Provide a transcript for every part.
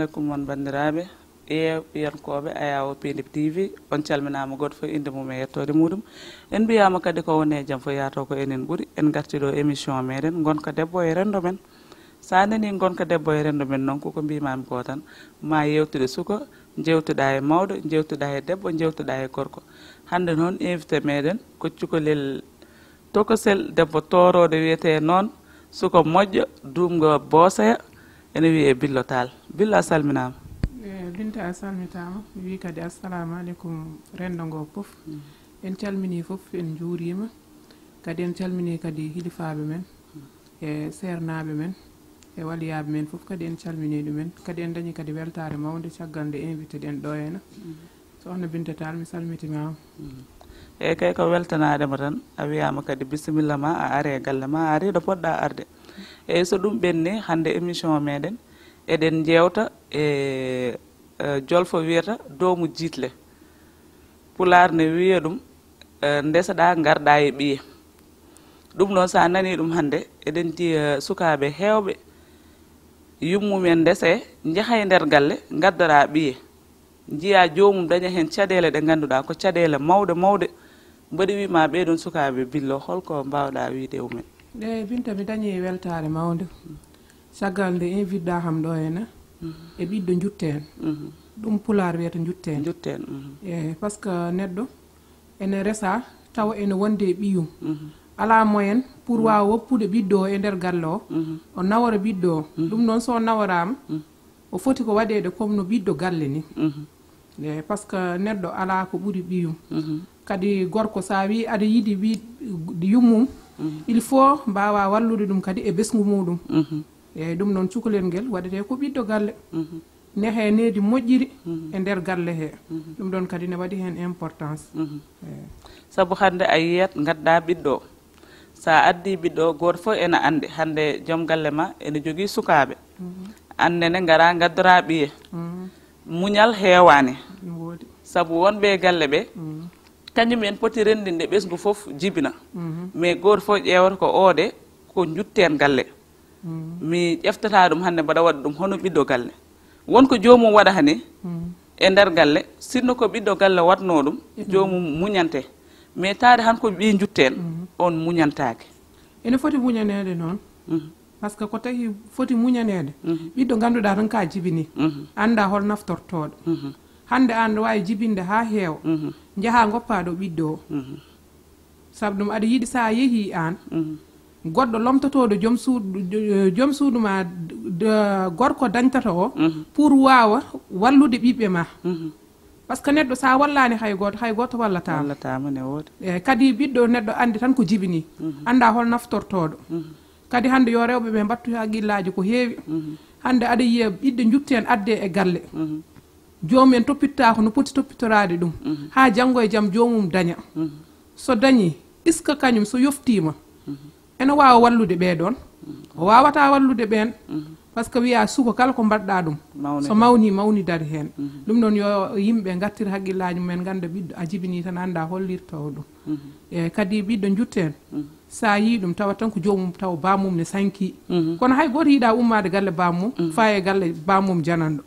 alaikum mon bandiraɓe ƴeyankoɓe ayawo PNIP TV on calminama goto fof inde mum e yettode muɗum en mbiyama kadi ko woni e jaam fo yato ko enen ɓuuri en garti ɗo émission meɗen gonka debbo e rendo men sa nani gonka debbo e rendo men noon koko mbimami ko tan ma yewtude suka jewtuɗa e mawɗo jewtuɗa e debbo jewtuɗa e gorko hande noon invité meɗen ko cukalel tokosel debbo torode wiyete noon suka moƴƴo dumgo boosaya ene wiye Billo Tall. Billo a salminama. Binta a salmitama mi wi kadi assalamu aleykum rendo ngo fof en calmini fof en juurima kadi en calmini kadi hilifaɓe men e sernaɓe men e waliyaɓe men fof kadi en calmini ɗumen kadi en dañi kadi weltare mawde caggal nde invité ɗen ɗo henna sohna Binta Tall mi salmitimama e kay ko weltanadema tan a wiyama kadi bisimilla ma a ari e galle ma a ari ɗo poɗɗa arde e so ɗum ɓenni hande émission meɗen eɗen jewta e jolfo wiyata doomu jiitle Pulaar ne wiya ɗum ndesaɗa garɗa e ɓiye ɗum noon sa nani ɗum hande eɗen jiya sukaɓe hewɓe yummumen ndese jaaha e nder galle gaddora ɓiye jiya jomum daña hen caɗele ɗe ganduɗa ko caɗele mawɗe mawɗe mbaɗi wima ɓeɗon sukaɓe Billo holko mbawɗa wiide mumen ɗe Binta mi dañi weltare mawde caggal nde invitɗa kam ɗo henna e ɓiɗɗo jutten ɗum Pulaar wiyata jutten e par ce que neɗɗo ene resa tawa ene wonde e ɓiyum ala moyen pour wawa woppude ɓiɗɗo o e nder galle o o nawora ɓiɗɗo o ɗum noon so nawarama o foti ko waɗede comme no ɓiɗɗo galle ni e par ce que neɗɗo ala ko ɓuuri ɓiyum kadi gorko sa wi aɗa yiiɗi wi yummum il faut mbawa wallude ɗum kadi e besgu muɗum eyyi ɗum noon cukalel ngel waɗete ko ɓiɗɗo galle nehe needi moƴƴiri e nder galle he ɗum ɗon kadi ne waɗi hen importance saabu hande a yiyat gadda ɓiɗɗo sa addi ɓiɗɗo goto fof ene ande hande joom galle ma ene jogui sukaɓe annene gara gaddora ɓiye muñal heewani saabu wonɓe galle ɓe kañum en poti rendinde ɓesgu fof jibina mais goto fof ƴewata ko oɗe ko jutten galle mi ƴeftata ɗum hande mbaɗa waɗa ɗum hono ɓiɗɗo galle wonko jomum waɗa hani e nder galle sinno ko ɓiɗɗo galle watno ɗum jomum muñante mais taade han ko ɓi jutten on muñantake ene foti muñanede noon par ce que ko tawi foti muñanede ɓiɗɗo ganduɗa tan ka jibini anda hol naftortoɗo hande an wawi jibinde ha heewa jaaha goppa ɗo ɓiɗɗo o saabu ɗum aɗa yiiɗi sa yeehi an goɗɗo lomtotoɗo joom suudu ma gorko dañtata o pour wawa wallude ɓiɓɓe ma par ce que neɗɗo sa wallani hay goto wallatama ne woodi kadi ɓiɗɗo neɗɗo andi tan ko jibini anda hol naftortoɗo kadi hande yo rewɓe ɓe mbattu haqqillaji ko heewi hande aɗa yiya ɓiɗɗo jutten adde e galle jomumen toppitta ko no poti toppitorade ɗum ha janggo e jaam jomum daña so dañi est ce que kañum so yoftima ene wawa wallude ɓeɗon o wawata wallude ɓen par ce que wiya suko kala ko mbaɗɗa ɗum so mawni dari hen ɗum noon yo yimɓe gartir haqqillaji mumen ganda ɓiɗɗo a jibini tan anda hollirtawo ɗum e kadi ɓiɗɗo jutten sa yi ɗum tawa tan ko jomum tawa bamum ne sanki kono hay goto yiiɗa ummade galle bamum fa e galle bamum jananɗo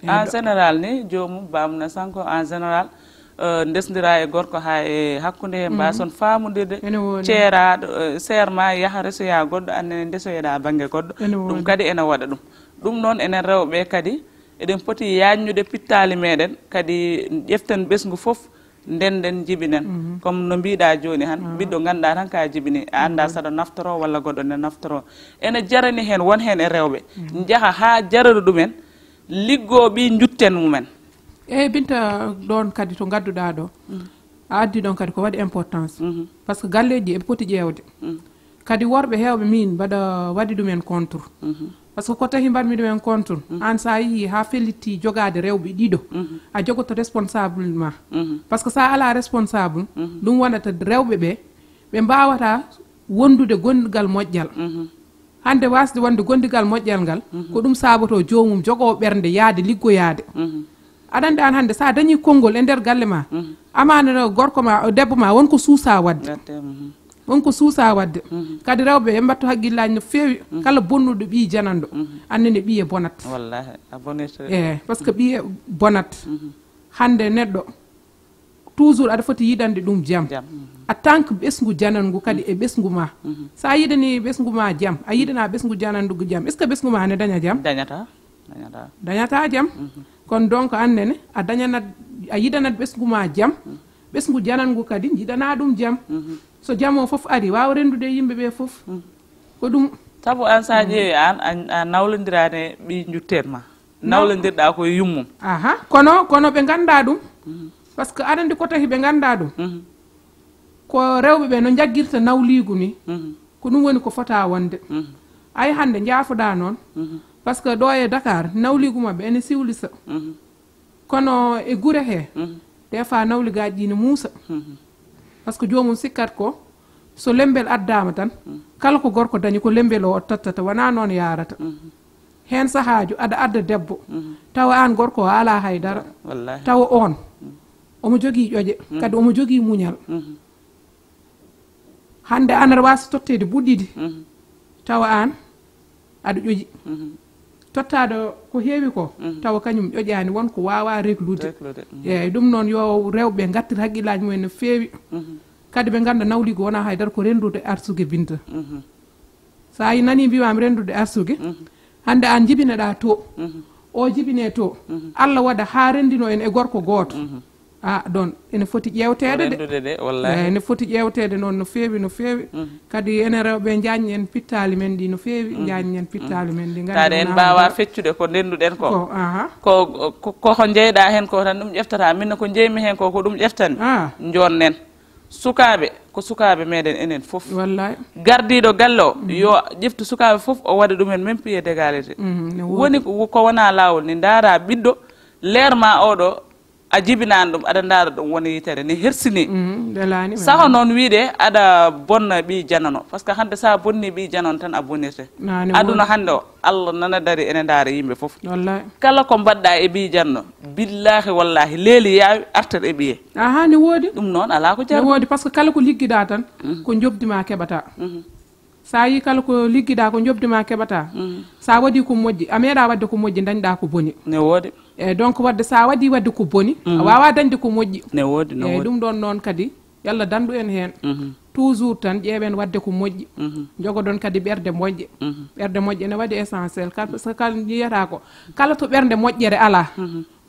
en général ni jomum bamum ne sanko en général ndesdira e gorko ha e hakkude he mbason famudirde ceeraɗo serma yaaha resoya goɗɗo annene ndesoyeɗa banggue goɗɗo ɗum kadi ene waɗa ɗum noon enen rewɓe kadi eɗen poti yajnude pittali meɗen kadi ƴeften ɓesgu foof ndenden jibinen comme no mbiɗa joni han ɓiɗɗo ganduɗa tan ka jibini a anda saɗa naftoro walla goɗɗo ne naftoro ene jarani hen won hen e rewɓe jaaha ha jarana ɗumen liggoɓi jutten mumen eyyi Binta ɗon kadi to gadduɗa ɗo a addi ɗon kadi ko waɗi importance par ce que galleji eɓe poti ƴewde kadi worɓe hewɓe min mbaɗa waɗi ɗumen contre par ce que ko tawi mbaɗmi ɗumen contre an sa yeehi ha fellitti jogade rewɓe ɗiɗo a jogoto responsable ma par ce que sa ala responsable ɗum wonata rewɓe ɓe mbawata wondude gondigal moƴƴal hande wasde wonde gondigal moƴƴal ngal ko ɗum saboto jomum jogowo ɓernde yaade liggoyade aɗa andi an hande sa dañi konngol e nder galle ma amana gorko ma debbo ma wonko suusa wadde wonko suusa wadde kadi rewɓe e mbatto haqqillaji no feewi kala bonnuɗo ɓi jananɗo annene ɓiye bonat wallahi a bonirte par ce que ɓiye bonat hande neɗɗo toujours aɗa foti yiɗande ɗum jaam a tant que ɓesgu janangu kadi e ɓesgu ma sa yiɗani ɓesgu ma jaam a yiɗana ɓesgu janandugu jaam est ce que ɓesgu ma ne daña jaam dañata jaam kono donc annene a dañanat a yiɗanat ɓesgu ma jaam ɓesgu janangu kadi jiɗana ɗum jaam so jaam o fof ari wawa rendude yimɓe ɓe fof ko ɗum sabu an sa ƴeewi an a nawlodirani ɓi jutten ma nawlodirɗa koye yummum aha kono ɓe ganda ɗum par ce que aɗa andi ko tahi ɓe ganda ɗum ko rewɓe ɓe no jaggirta nawligu ni ko ɗum woni ko fota wonde ay hande jaafoɗa noon par ce que ɗo e Dakar nawligu mabɓe ene siwlisa kono e guure he des fois nawligaji ɗi ne muusa par ce que jomum sikkat ko so lembel addama tan kala ko gorko dañi ko lembel o tottata wona noon yarata hen sahaju aɗa adda debbo tawa an gorko o ala haydara tawa on omo jogui ƴoƴe kadi omo jogui muñal hande an aɗa wasa tottede ɓuɗɗiɗi tawa an aɗa ƴoƴi tottade ko heewi ko tawa kañum ƴoƴani wonko wawa reglude eyyi ɗum noon yo rewɓe gattir haqqillaji mumen no feewi kadi ɓe ganda nawligo wona haydara ko rendude arsugue binta sa yi nani mbiwami rendude arsugue hande an jibineɗa to o jibine to Allah waɗa ha rendino en e gorko goto ɗon ene foti ƴewtede de ene foti ƴewtede noon no feewi kadi ene rewɓe jañi en pittali men ɗi no feewi jañi en pittali men ɗi tade en mbawa feccude ko ndenduɗen ko jeyɗa hen ko tan ɗum ƴeftata minne ko jeymi hen ko ɗum ƴeftani jonnen sukaɓe ko sukaɓe meɗen enen foof wallahi gardiɗo galle o yo ƴeftu sukaɓe foof o waɗa ɗumen même pied d'égalité woni ko wona lawol ni daara ɓiɗɗo leer ma oɗo a jibinani ɗum aɗa daara ɗum woni yitere ni hersini saho noon wiide aɗa bonna ɓi janano par ce que hande sa bonni ɓi janano tan a bonirte aduna hande o Allah nana dari ene daara yimɓe foof kala ko mbaɗɗa e ɓi janno billahi wallahi leeli yawi artat e ɓiye ne woodi ɗum noon ala ko jar woodi par ce que kala ko ligguiɗa tan ko jobdima keɓata sa yi kala ko ligguiɗa ko jobdima keɓata sa waɗi ko moƴƴi a meeɗa wadde ko moƴƴi dañɗa ko boni ne woodi eyyi donc wadde sa waɗi wadde ko boni a wawa dañde ko moƴƴi ne woodi eyyi ɗum ɗon noon kadi yallah dandu en hen toujours tan ƴeewen wadde ko moƴƴi jogoɗon kadi ɓerde moƴƴe ɓerde moƴƴe ene waɗi essentiel par ce que kala jiyata ko kala to ɓerde moƴƴere ala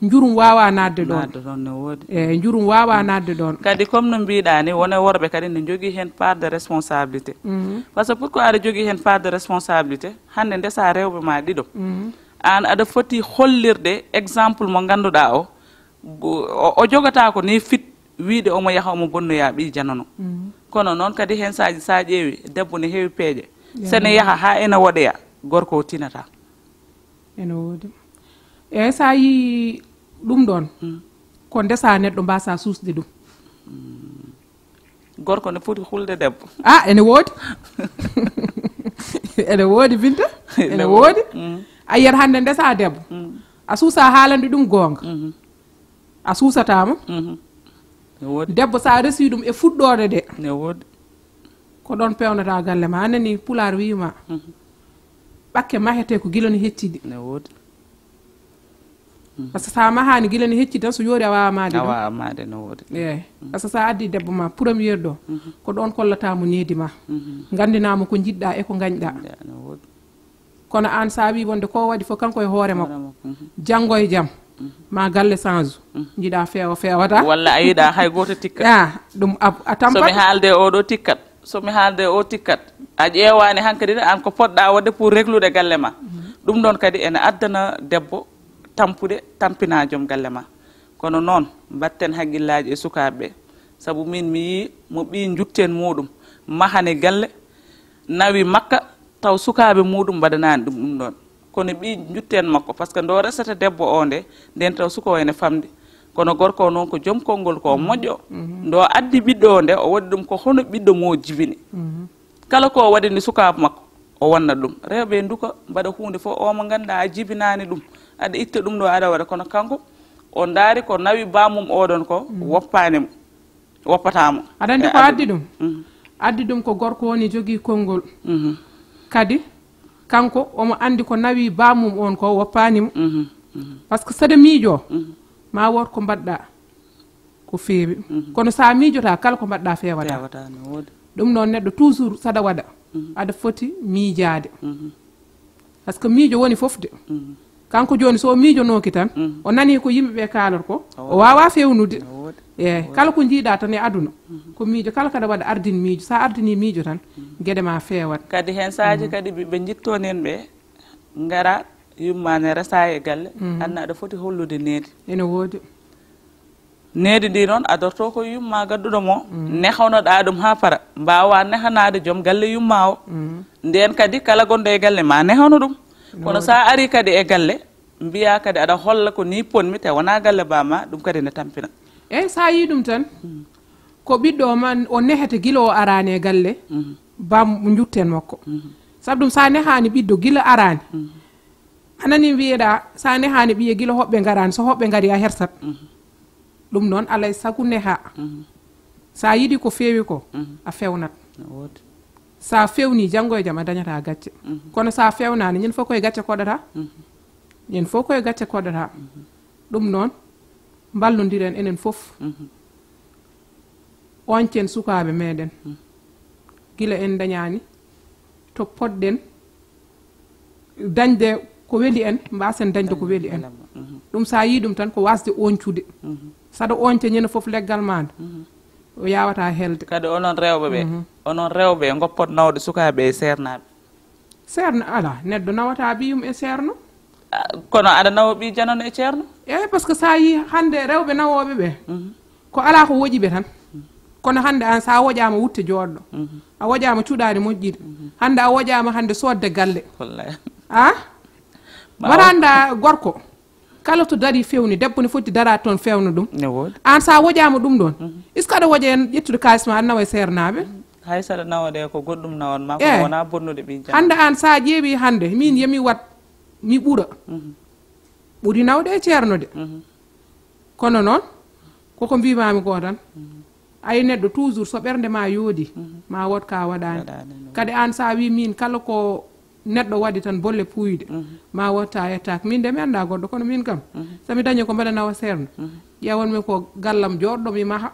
jurum wawa nadde ɗon ne woodi eyyi jurum wawa nadde ɗon kadi comme no mbiɗa ni wona worɓe kadi ne jogui hen part de responsabilité par ce que pourquoi aɗa jogui hen part de responsabilité hande ndesa rewɓe ma ɗiɗo an aɗa foti hollirde exemple mo ganduɗa o jogata ko ni fit wiide omo yaaha omo bonnoya ɓi janano kono noon kadi hen saji sa ƴeewi debbo ne heewi peeje sene yaaha ha ene woɗoya gorko o tinata ene woodi eyyi sa yi ɗum ɗon ko ndesa neɗɗo mbasa susde ɗum gorko ne foti hulde debbo ene woodi ene woodi Binta ene woodi a yiyat hande ndesa debbo a suusa haalande ɗum gonga a suusatama debbo sa resi ɗum e fuɗɗode de ne woodi ko ɗon pewnata galle ma anani Pulaar wima ɓakke mahete ko guila no heccidi ne woodi par ce que sa mahani guila no hecci tan so yoori a wawa made ne woodi eyyi par ce que sa addi debbo ma premiére ɗo ko ɗon kollatamo needi ma gandinama ko jiɗɗa e ko gañɗa kono an sa wi wonde ko waɗi fof kanko e hoore makko janggo e jaam ma galle change jiiɗa fewata walla a yiiɗa hay goto tikkat ɗum a tampat somi haalde oɗo tikkat somi haalde o tikkat a ƴeewani hankkadi an ko poɗɗa wadde pour réglude galle ma ɗum ɗon kadi ene addana debbo tampude tampina joom galle ma kono noon mbatten haqqillaji e sukaɓeɓe saabu min mi yi mo ɓi jutten muɗum mahane galle nawi makka taw sukaɓe muɗum mbaɗanani ɗum ɗon kono ɓi jutten makko par ce que ndo resata debbo o nde nden taw suka o ene famdi kono gorko o noon ko joom konngol ko moƴƴo ndo addi ɓiɗɗo o nde o waɗi ɗum ko hono ɓiɗɗo mo jibini kala ko waɗi ni sukaɓe makko o wonna ɗum rewɓe duka mbaɗa hunde fof o mo ganduɗa a jibinani ɗum aɗa itta ɗum ɗo aɗa waɗa kono kanko o daari ko nawi bamum oɗon ko woppanimo woppatamo aɗa andi ko addi ɗum addi ɗum ko gorko woni jogii konngol kadi kanko omo anndi ko nawi baamum on ko woppaanimo par ce que saɗa miijoo ma wood ko mbaɗɗaa ko feewi kono so a miijotaa kala ko mbaɗɗaa feewataa ɗum noon neɗɗo toujours saɗa waɗa aɗa foti miijaade par ce que miijo woni fof de kanko jooni so o miijonooki tan o nanii ko yimɓe ɓee kaalata ko o waawaa fewnude eeyi kala ko njiiɗaa tan e aduna ko miijo kala kada waɗa ardin miijo so a ardinii miijo tan geɗe ma feewat kadi heen saaji kadi ɓe jittoonen ɓe ngara yummane resa e galle anna aɗa foti hollude needi ene woodi needi ndi noon adorto ko yumma gadduɗo mo nehawnoɗa ɗum ha para mbawa nehanade joom galle yumma o nden kadi kala gonɗo e galle ma nehawno ɗum kono sa ari kadi e galle mbiya kadi aɗa holla ko ni ponmi te wona galle bama ɗum kadi ne tampina eyyi sa yi ɗum tan ko ɓiɗɗo man o nehete guila o arani e galle bam jutten makko sabu ɗum sa nehani ɓiɗɗo guila arani anani wiyeɗa sa nehani ɓiye guila hoɓɓe garani so hoɓɓe gari a hersat ɗum noon alay sagu neha sa yiɗi ko feewi ko a fewnat sa fewni janggo e jaam a dañata gacce kono sa fewnani ñin fof koye gacce koɗata ñin fof koye gacce koɗata ɗum noon mballodiren enen fof oncen sukaɓe meɗen gila en dañani to poɗɗen dañde ko weeli en mbasen dañde ko weeli en ɗum sa yi ɗum tan ko wasde oncude saɗa once ñande foof leggal maɗa o yawata helde kadi onon rewɓe goppot nawde sukaɓe e sernaɓe serna ala neɗɗo nawata biyum e serno kono aɗa nawa ɓi janono e ceerno eyyi par ce que sa yi hande rewɓe nawoɓe ɓe ko ala ko woƴiɓe tan kono hande an sa woƴama wutte joɗɗo a woƴama cuuɗade moƴƴiɗe hande a woƴama hande sodde galle a waranda gorko kala to dari fewni debbo ne foti dara toon fewna ɗum an sa woƴama ɗum ɗon est ce que aɗa woƴa en ƴettude kalis ma aɗa nawa e sernaɓe hay saɗa nawade ko goɗɗum nawan ma ko wona bonnude ɓi hande an sa ƴeewi hande min yemi wat mi ɓuura ɓuuri nawde e ceerno de kono noon koko mbimami ko tan ayi neɗɗo toujours so ɓernde ma yoodi ma wot ka waɗani kadi an sa wi min kala ko neɗɗo waɗi tan bolle puyde ma wotta yettaki min de mi anda goɗɗo kono min kam somi dañi ko mbaɗa nawa serno ƴewonmi ko gallam joɗɗo mi maha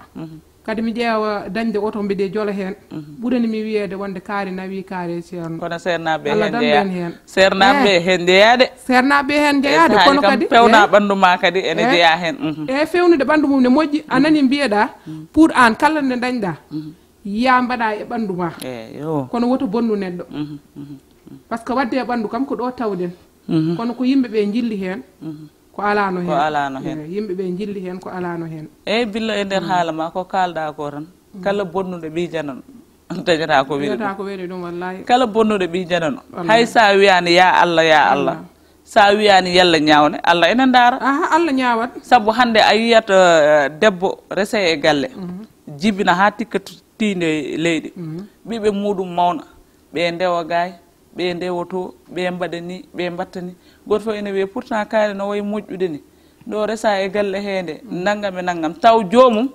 kadi mi ƴeewa dañde oto mbiɗe jola hen ɓurani mi wiyede wonde kaari nawi kaari ceerno kono sernaɓe Allah dan hen sernaɓe hen jeeyade sernaɓe hen jeeyade kono kadi pewna ɓandu ma kadi ene jeeya hen e fewnude ɓandu mum ne moƴƴi anani mbiyeɗa pour an kala nde dañɗa ya mbaɗa e ɓandu ma kono woto bonnu neɗɗo par ce que wadde e ɓandu kam ko ɗo tawɗen kono ko yimɓeɓe jilli hen ko alano hen yimɓeɓe jilli hen ko alano hen eyyi Billo e nder haala ma ko kalɗa ko tan kala bonnuɗo ɓi janano dañata ko weeli ɗum wallahi kala bonnuɗo ɓi janano hay sa wiyani ya Allah sa wiyani yalla ñawne Allah ene daara Allah ñawat saabu hande a yiyat debbo rese e galle jibina ha tikka tinde leydi ɓiɓe muɗum mawna ɓe ndewa gaay ɓe ndewoto ɓe mbaɗa ni ɓe mbatta ni goto fof ene wiya pourtant kaari no wayi moƴƴude ni ɗo resa e galle hende naggam e naggam taw jomum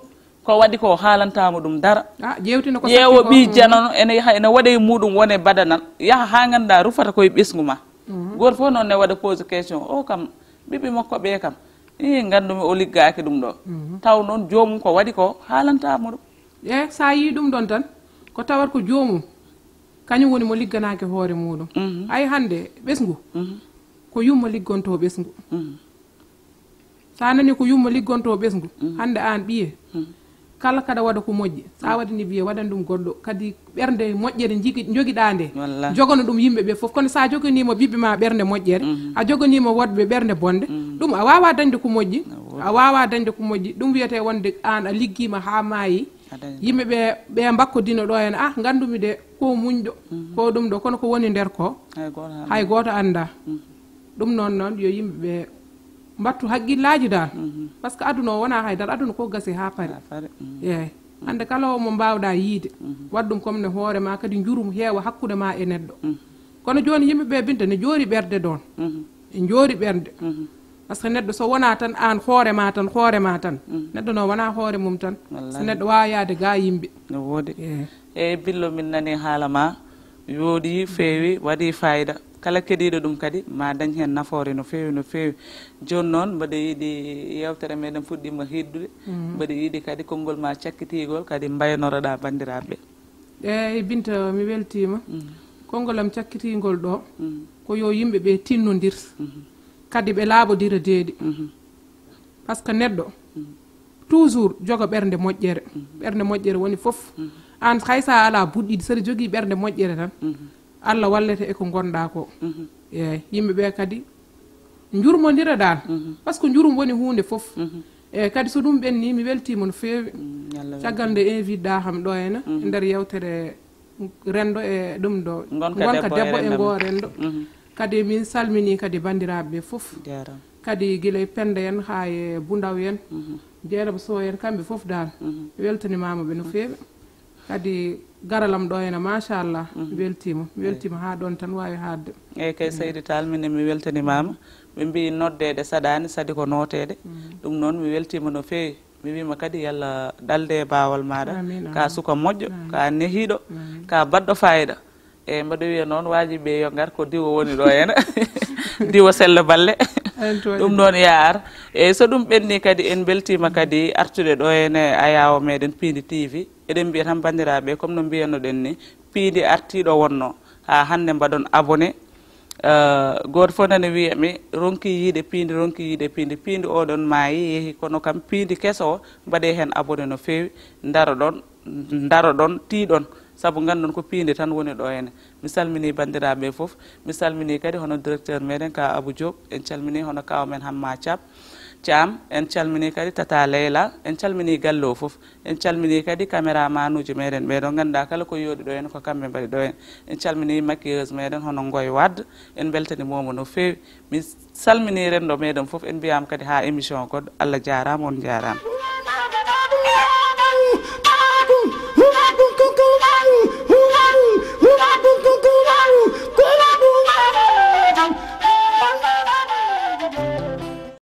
ko waɗi ko haalantama ɗum dara ƴeewo ɓi janano ene yaha ene waɗa e muɗum wone badanal yaha ha ganduɗa rufata koye ɓesgu ma goto fof noon ne waɗa pose question o kam ɓiɓɓe makko ɓe kam i gandumi o liggaki ɗum ɗo taw noon jomum ko waɗi ko haalantama ɗum e sa yi ɗum ɗon tan ko tawat ko jomum kañum woni mo ligganaki hoore muɗum ay hande ɓesgu ko yumma liggonto ɓesgu sa nani ko yumma liggonto ɓesgu hande an ɓiye kala kada waɗa ko moƴƴi sa waɗani ɓiye waɗan ɗum goɗɗo kadi ɓernde moƴƴere joguiɗa nde jogano ɗum yimɓeɓe foof kono sa joganimo ɓiɓɓe ma ɓernde moƴƴere a joganimo woɗɓe ɓernde bonde ɗum a wawa dañde ko moƴƴi a wawa dañde ko moƴƴi ɗum wiyete wonde an a liggima ha maayi yimɓeɓe ɓe mbakkodino ɗo hen gandumi de ko muñɗo ko ɗum ɗo kono ko woni nder ko hay goto anda ɗum noon yo yimɓeɓe mbattu haqqillaji dal par ce que aduna o wona haydara aduna ko gasi ha paari eyyi hande kala mo mbawɗa yiide wat ɗum comme ne hoore ma kadi jurum heewa hakkude ma e neɗɗo kono joni yimɓeɓe binta ne joori ɓerde ɗon e joori ɓerde parce que neddo so wona tan an hoore ma tan neddo no wona hoore mum tan so neddo waa yaade ga yimbe no wodi e billo min nani haala ma yoodi feewi wadi fayda kala kediiɗo ɗum kadi ma dañ hen nafoore no feewi joni noon mbaɗa yiiɗi yewtere meɗen fuɗɗima hiddude mbaɗa yiiɗi kadi konngol ma cakkitigol kadi mbaynoroɗa bandiraɓe eyyi Binta mi weltima kongolam cakkitigol ɗo ko yo yimɓe ɓe tinnodir kadi ɓe laaɓodira deeɗi par ce que neɗɗo toujours jogo ɓernde moƴƴere ɓernde moƴƴere woni fof an haysa ala buɗɗiɗi saɗa jogui ɓernde moƴƴere tan Allah wallete eko gonɗa ko eyyi yimɓeɓe kadi jurmodira dal par ce que jurum woni hunde fof eyyi kadi so ɗum ɓenni mi weltima no fewi caggal nde invite ɗa ham ɗo henna e nder yewtere rendo e ɗum ɗo gonka debbo e ngo rendo kadi min salmini kadi bandiraɓeɓe fof kadi guila pende en ha e bundaw en jeelaba so en kamɓe fof dal mi weltanimamaɓe no fewi kadi garalam ɗo hena machallah mi weltima ha ɗon tan wawi hadde eyyi kay Seydi Tall min mi weltanimama ɓe mbi noddede saɗani sadi ko notede ɗum noon mi weltima no fewi mi wima kadi yalla dalde e bawal maɗa ka suka moƴƴo ka nehiɗo ka baɗɗo fayida e mbaɗa wiya noon wajiɓe yo gar ko diwo woni ɗo hena diwo sello balle ɗum noon yaar eyyi so ɗum ɓenni kadi en beltima kadi artude ɗo hene a yawo meɗen Piindi TV eɗen mbiya tan bandiraɓe comme no mbiyanoɗen ni Piindi artiɗo wonno ha hande mbaɗon abonné goto fof nane wiyami ronki yiide Piindi Piindi oɗon maayi yeehi kono kam Piindi keso o mbaɗe hen abonné no fewi daroɗon tiiɗon saabu gandon ko Piindi tan woni ɗo hene mi salmini bandiraɓe foof mi salmini kadi hono directeur meɗen ka Abou Diop en calmini hono kaw men Hamma Thiam en calmini kadi Tata Leyla en calmini galle o foof en calmini kadi caméraman uji meɗen ɓeɗo ganduɗa kala ko yooɗi ɗo hen ko kamɓe mbaɗi ɗo hen en calmini maquilleuse meɗen hono Ngoye Wade en beltanimomo no fewi mi salmini rendo meɗen foof en mbiyama kadi ha émission goɗɗo Allah jarama on jarama